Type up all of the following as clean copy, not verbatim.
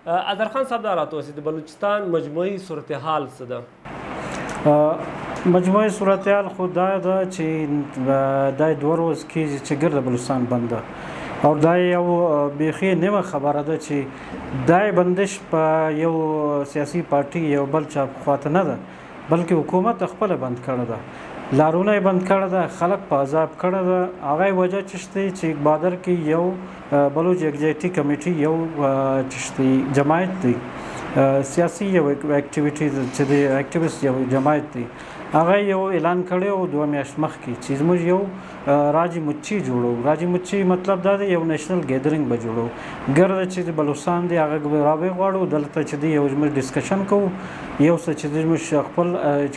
اظهر خان صاحب دا راته ووایئ د بلوچستان مجموعي صورتحال څه ده؟ مجموعي صورتحال خو دا ده چې دا 2 ورځ کېږي چې ګرده بلوچستان بند ده او دا یو بیخي نیمه خبره ده چې دا بندش په یو سیاسي پارټي یو بل چا خواته نه ده بلکې حکومت خپله بند کړې ده، لارونه یې بند کړې ده، خلک په عذاب کړی ده. هغه وجه چې چې بادر کې یو بلوچ یکجهتي کمیټي یو چې جماعت دی سیاسي یو اکټیویټي چې د اکټیویسټ یو جماعت دی، هغه یو اعلان کړی و 2 میاشت مخکې چې زموږ یو راجی مچي جوړو. راجی مچي مطلب دا دی یو نیشنل ګیدرینګ به جوړو ګرده چې د بلوچستان دی هغه راوی غواړو دلته چې دی یو زموږ ډسکشن کوو، یو څه چې زموږ خپل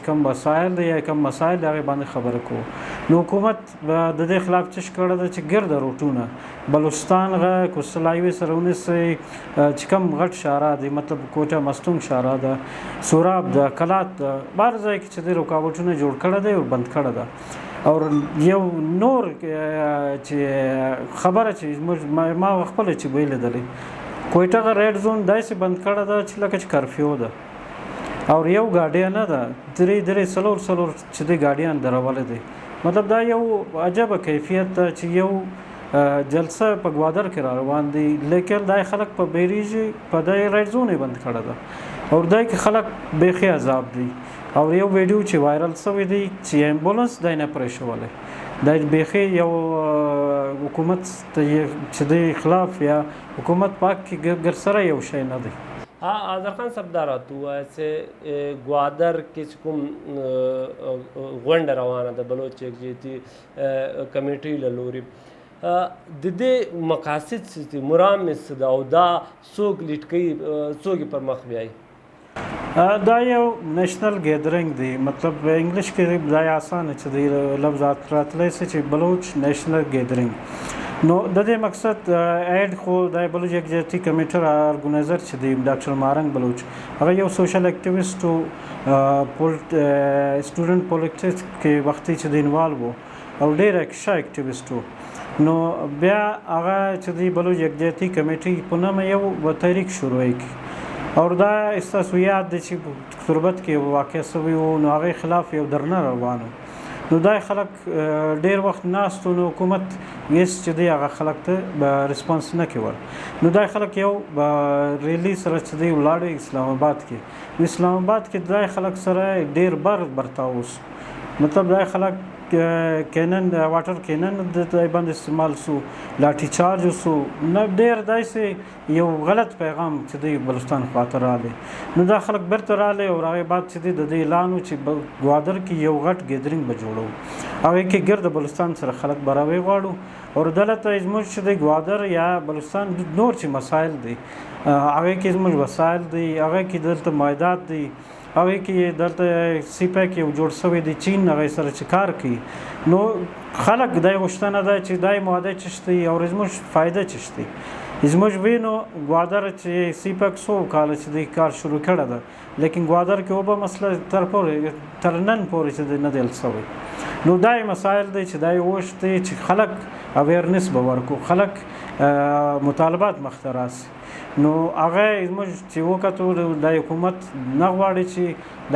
کوم مسایل دی یا کوم مسایل هغه باندې خبره کوو. نو حکومت د دې خلاف څه کړی ده چې ګرده روټونه بلوچستان غ کوستلایوي سره ونیسي چې کوم غټ شارع دی مطلب کوټه مستونګ شارع ده، سوراب ده، کلات ده، بهر ځای کې چې دی رکاوټونه جوړ کړی دی او بند کړی ده. او یو نور چې خبره چې ما خپله چې ویې لیدلې کویټه غ ریډ زون داسې بند کړی ده چې لکه چې کرفیو ده او یو ګاډیان نه ده، 3 څلور چې دی ګاډیان درولی دی. مطلب دا یو عجبه کیفیت ده چې یو جلسه په ګوادر کې را روان دي لیکن دا خلک په بیریږي په دای ریډ زون یې بند کړی ده او دای کې خلک بیخي عذاب دي. او یو ویډیو چې وایرل شوی دی چې امبولانس دای نه پرېښولی دا بیخي یو حکومت چې د خلاف یا حکومت پاک کې ګرسره یو شی نه دی. اظهر خان صاحب دا راته ووایه چې ګوادر کې چې کوم غونډه روانه ده بلوچ یکجهتي کمیټۍ له لورې د دې مقاصد څه دي، مرام یې څه ده او دا څوک لیډ کوي، څوک یې پر مخ بیایي؟ دا یو نیشنل ګیدرینګ دی، مطلب انګلیش کې دا اسانه چې دی لفظات راتلی سي چې بلوچ نیشنل ګیدرینګ. نو د دې مقصد ایډ خو د بلوچ یکجهتي کمیټه ارګنایزر چې دی ډاکټر مارنګ بلوچ هغه یو سوشل اکټیویسټ او سټوډنټ پولیټکس کې وختي چې دی انوالو او ډېر ښه اکټیویسټ و. نو بیا هغه چې دی بلوچ یکجهتي کمیټې په نامه یو تحریک شروع کړي او دا ستاسو یاد دی چې تربت کې واقع شوی و نو هغې خلاف یو درنه روان و. نو دا خلک ډېر وخت ناست و نو حکومت هېڅ چې دی هغه خلک ته ریسپانس نه کول. نو دا خلک یو ریلي سره چې دی ولاړ اسلام آباد کې. اسلام آباد کې دا خلک سره ډېر برتاو اوس مطلب دا خلک کینن واټر کینن د باندې استعمال سو، لاټھی چارج سو، نه ډېر داسې یو غلط پیغام چې دی بلوچستان خواته رالی. نو دا خلک بیرته رالی او هغې بعد چې دی د دې اعلان و چې ګوادر کې یو غټ ګیدرینګ به جوړو، هغې کې ګرده بلوچستان سره خلک به راوی غواړو او دلته زموږ چې دی ګوادر یا بلوچستان نور چې مسایل دي هغې کې زموږ وسایل دي، هغې کې دلته مایدات دي، هغې کې دلته سی پیک یو جوړ شوی دی چین هغې سره چې کار کوي. نو خلک دا غوښتنه ده چې دا ماده چشتي او زموږ فایده چشتي زموږ وینو ګوادر چې سی پیک 100 کاله چې دی کار شروع کړی ده لیکن ګوادر کې اوبه مسله تر نن پورې چې نه دی حل شوی. نو دا مسایل دی چې دا غوښتي چې خلک اویرنس به ورکړو، خلک مطالبات مخته راسي. نو هغه زموږ چې وکتو د حکومت نه غواړي چې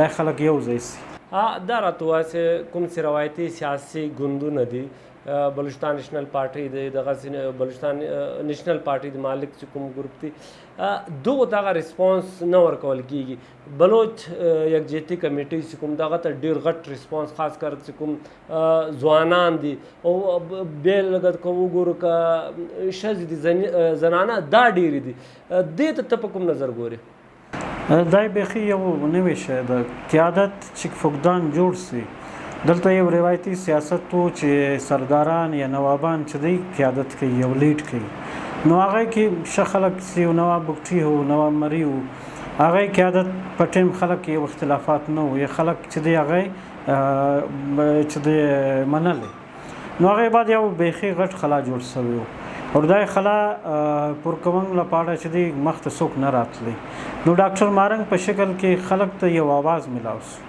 دا خلک یو ځای سي. دا راته ووایه چې کوم چې روایتي سیاسي ګوندونه دي بلوچستان نیشنل پارټي دی دغسې بلوچستان نیشنل پارټي د مالک چې کوم ګروپ دي دغو دغه ریسپانس نه ورکول کېږي. بلوچ یکجهتي کمیټۍ چې کوم دغه ته ډېر غټ ریسپانس خاص کر چې کوم ځوانان دي او بې لږ که وګورو که ښځې دي زنانه دا ډېرې دي، دې ته ته په کوم نظر ګورې؟ دا بیخي یو نوی شی ده، قیادت چې فقدان جوړ سي. دلته یو روایتي سیاست و چې سرداران یا نوابان چې دی قیادت کوي یو لیډ کوي. نو هغه کې ښه خلک چې نواب بګټي و، نواب مري و، هغه قیادت په ټیم خلک یو اختلافات نه و، یا خلک چې دی هغه چې دی منلی. نو هغې بعد یو بیخي غټ خلا جوړ شوی و او دا خلا پرکوونګ لپاره چې دی مخ ته څوک نه راتلی. نو ډاکټر مارنګ په شکل کې خلک ته یو آواز میلاو سو.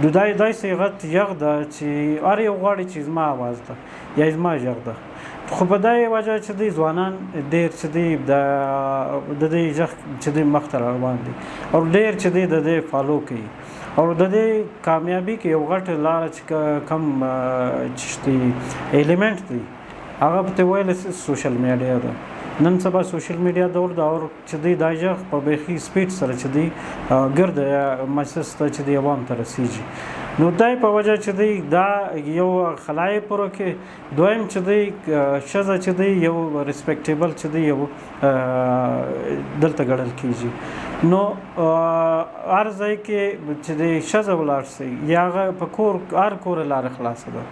دا داسې غټ یغ ده چې هر یو غواړي چې زما آواز ده یا زما غږ ده. خو په دای وجه چې دی ځوانان ډېر چې دی د دې ژغ چې دی مخته روان دي او ډېر چې دی د دې فالو کوي او د دې کامیابي کې یو غټ لاره چې کم چې دی ایلیمنټ دی هغه په ویل سوشل میډیا ده. نن سبا سوشل میډیا دور دا او چې دی دا ژغ په بېخي سپیډ سره چې دی ګرد مسس ته چې دی عوام ته رسیږي. نو دای په وجه چې دی دا یو خلای پرو کې دویم چې دی ښځه چې دی یو ریسپیکټیبل چې دی یو دلته ګڼل کیږي. نو هر ځای کې چې دی ښځه ولاړ شي یا هغه په کور هر کور لاره خلاصه ده.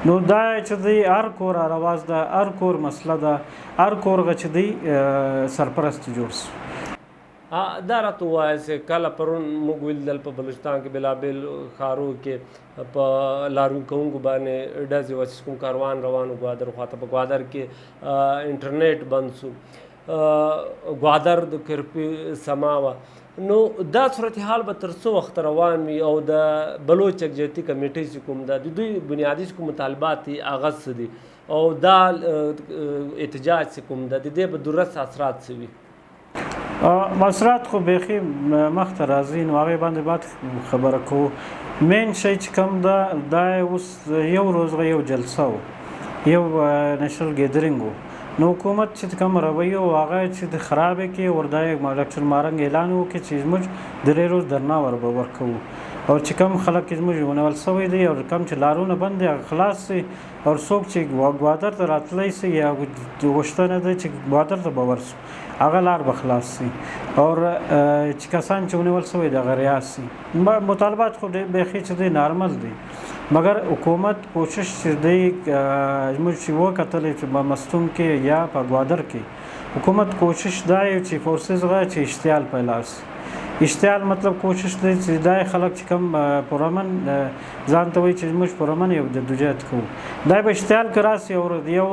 نو دا چې دی هر کور رواز ده، هر کور مسله ده، هر کور چې دی سرپرست جوړ شي. دا راته ووایه چې کله پرون موږ ولیدل په بلوچستان کې بېلابېل ښارو کې په لاروي کوونکو باندې ډزې وه چې کوم کاروان روان و ګوادر خواته. په ګوادر کې انټرنیټ بند شو، ګوادر د کرفیو سما وه. نو دا صورتحال به تر څو وخت روان وي او د بلوچ یکجهتي کمیټۍ چې کوم ده د دوی بنیادي چې کوم مطالبات دي هغه څه دي او دا احتجاج چې کوم ده د دې به درست اثرات څه وي؟ اثرات خو بیخي مخته راځي. نو هغې باندې باید خبره کوو. مین شی چې کوم ده دا اوس یو روزغه یو جلسه و، یو نیشنل ګیدرینګ و. نو حکومت چې کوم رویه و هغه چې د خرابې کې وردا ډاکټر مارنګ اعلان وکړي چې موږ درې روز درنا ورکوو او چې کوم خلک زموږ ونیول سوی دی او کوم چې لارونه بند دي خلاص شي او څوک چې ګوادر ته راتلی شي یا غوښتنه ده چې ګوادر ته به ورسو هغه لار به خلاص شي او چې کسان چې ونیول سوی دي هغه رها شي. مطالبات خو بیخي چې دی نارمل دي، مګر حکومت کوشش چې دی زموږ چې وکتلی چې په مستون کې یا په ګوادر کې حکومت کوشش دا یو چې فورسز غا چې اشتعال پیدا شي. اشتعال مطلب کوشش دی چې دا خلک چې کوم پرامن ځان ته وایي چې موږ پرامن یو جدوجہد کوو، دا به اشتعال کې راسي او یو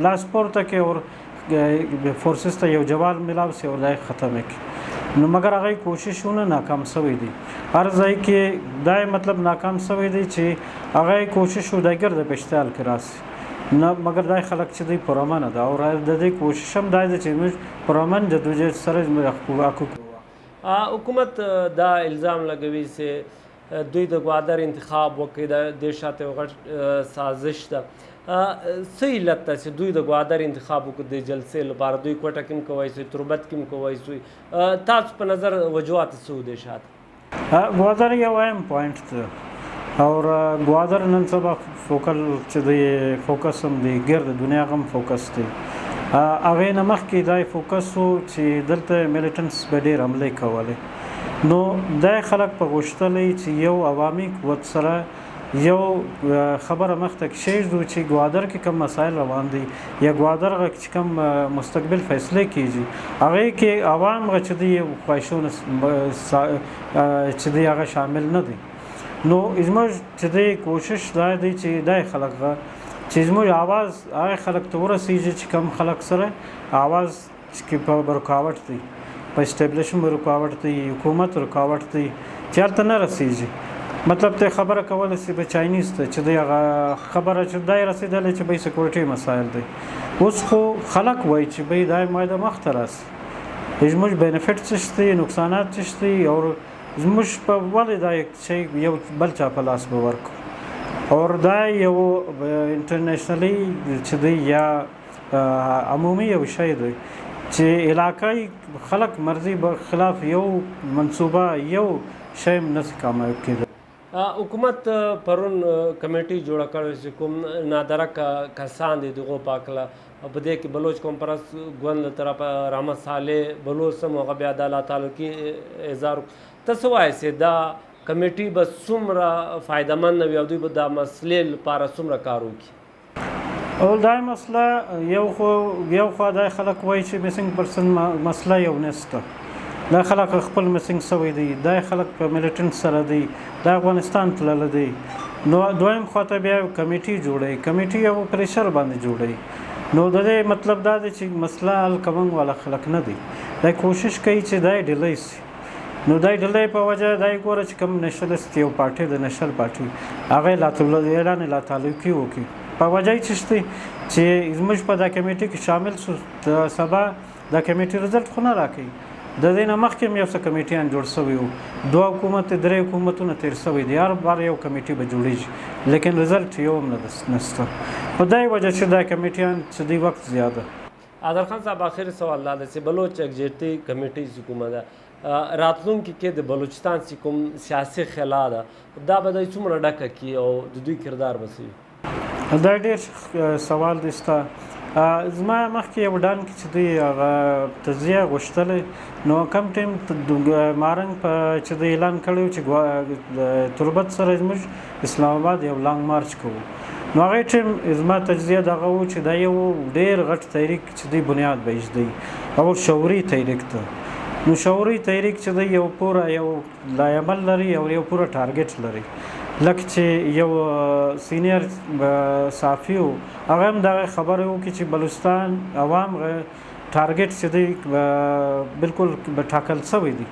لاس پورته کې او فورسز ته یو جواب ملاو شي او دا ختم کړي. نو مګر هغه کوششونه ناکام شوی دي. هر ځای کې دا مطلب ناکام شوی دی چې هغه کوشش ودګر د اشتعال کې راسي نه، مګر دا خلک چې دی پرامن ده او د دې کوشش هم دا دی چې موږ پرامن جدوجہد سره حقوق. حکومت دا الزام لګوي چې دوی د ګوادر انتخاب وکړي د شاته غټ سازش ده. څه علت ده چې دوی د ګوادر انتخاب وکړي د جلسې لپاره؟ دوی کوټه کې هم کوی شي، تربت کې هم کوی شي. تاسو په نظر وجوهات څه دی شاته؟ ګوادر یو اهم پوینټ ده او ګوادر نن سبا فوکل چې دی فوکس هم دی ګرد دنیا هم فوکس دی. هغې نه مخکې دا فوکس و چې دلته میلیټنټس به ډېر حملې کولې. نو دا خلک په غوښتلی چې یو عوامي قوت سره یو خبره مخته کښېږدو چې ګوادر کې کوم مسایل روان دي یا ګوادر چې کوم مستقبل فیصلې کیږي هغې کې عوام چې دی خواهشونه چې دی هغه شامل نه دي. نو زموږ چې دی کوشش دا دی چې دا خلک چې زموږ آواز هغه خلک ته ورسیږي چې کوم خلک سره آواز کې په رکاوټ دی، په اسټیبلیشن رکاوټ دی، حکومت رکاوټ دی چې هلته نه رسیږي. مطلب ته خبره کولی شي په چاینیز ته چې دی هغه خبره چې دی رسېدلی چې به سکیورټي مسایل دی. اوس خو خلک وایي چې به دا معاهده مخته راسي، زموږ بینیفټ څه شته، نقصانات څه شته او زموږ په ولې دا شی یو بل چا په لاس به ورکړو. اور دا یو انټرنیشنلی چې دی یا عمومي یو شی دی چې علاقايي خلک مرضي خلاف یو منصوبه یو شی نشي کامیاب کېدلی. حکومت پرون کمیټي جوړه کړې چې کوم نادرک کسان دي دغو پاکله په دې کې بلوچ کانفرنس ګوند له طرفه رحمت صالح بلوچ هم هغه بیا د الله تعالی کې اظهار. ته څه وایې چې دا کمیټي به څومره فایدهمند وي او دوی به دا مسلې لپاره څومره کار وکړي؟ او دا مسله یو خوا دا خلک وایي چې میسنګ پرسن مسله یو نسته، دا خلک خپل میسنګ سوی دی، دا خلک په میلیټنټ سره دی، دا افغانستان تللی دی. نو دویم خواته بیا کمیټي جوړوي، کمیټي یو پریشر باندې جوړوي. نو د دې مطلب دا دی چې مسله حل کوونک والا خلک نه دی، دا کوشش کوي چې دا ډیلی شي. نو دا ډیلی په وجه دا ګوره چې کوم نیشنلست یو پارټي د نیشنل پارټي هغه اعلان لا تعلقي وکړي په وجه یې څه دی چې زموږ په دا کمیټې کې شامل شو د سبا دا کمیټې رزلټ خو نه راکوي د دې نه مخکې هم یو څه کمیټیان جوړ شوي وو 2 حکومت 3 حکومتونه تیر شوي دي هر بار یو کمیټې به جوړېږي لیکن رزلټ یو هم نشته په دې وجه چې دا کمیټیان چې دی وخت زیاده عادل خان صاحب آخر سوال دا دی چې بلوچ یکجهتي کمیټې چې کومه ده راتلونکي کې د بلوچستان چې کوم سیاسي خلا ده دا به دوی څومره ډکه کړي او د دوی کردار به څه وي دا ډېر سوال دی ستا زما مخکې یو ډان کې چې دی هغه تجزیه غوښتلی نو کم ټایم مارنګ په چې دی اعلان کړی و چې تربت سره زموږ اسلام آباد یو لانګ مارچ کوو نو هغې ټایم زما تجزیه دغه و چې دا یو ډېر غټ تحریک چې دی بنیاد به ایږدي او شعوري تحریک ته نو شعوري تحریک چې دی یو پوره یو لایعمل لري او یو پوره ټارګټ لري لکه چې یو سینیر صحافي و هغه هم دغه خبرې وکړي چې بلوچستان عوام ټارګټ چې دی بالکل به ټاکل شوی دی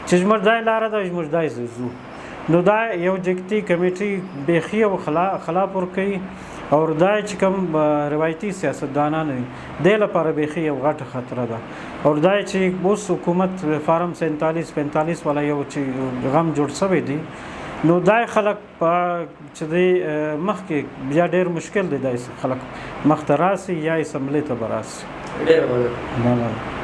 چې زموږ دای لاره ده زموږ دای ځو نو دا یو جګتي کمیټې بیخي او خلاف ورکوي او دا چې کوم روایتي سیاستدانان دي دې لپاره بیخي یو غټه خطره ده او دا چې اوس حکومت فارم 47-45 والا یو چې غم جوړ شوی دی نو دای خلک په چې دی مخکې بیا ډېر مشکل دی دای خلک مخ ته راسي یا اسمبلۍ ته به راسي ډېره مننه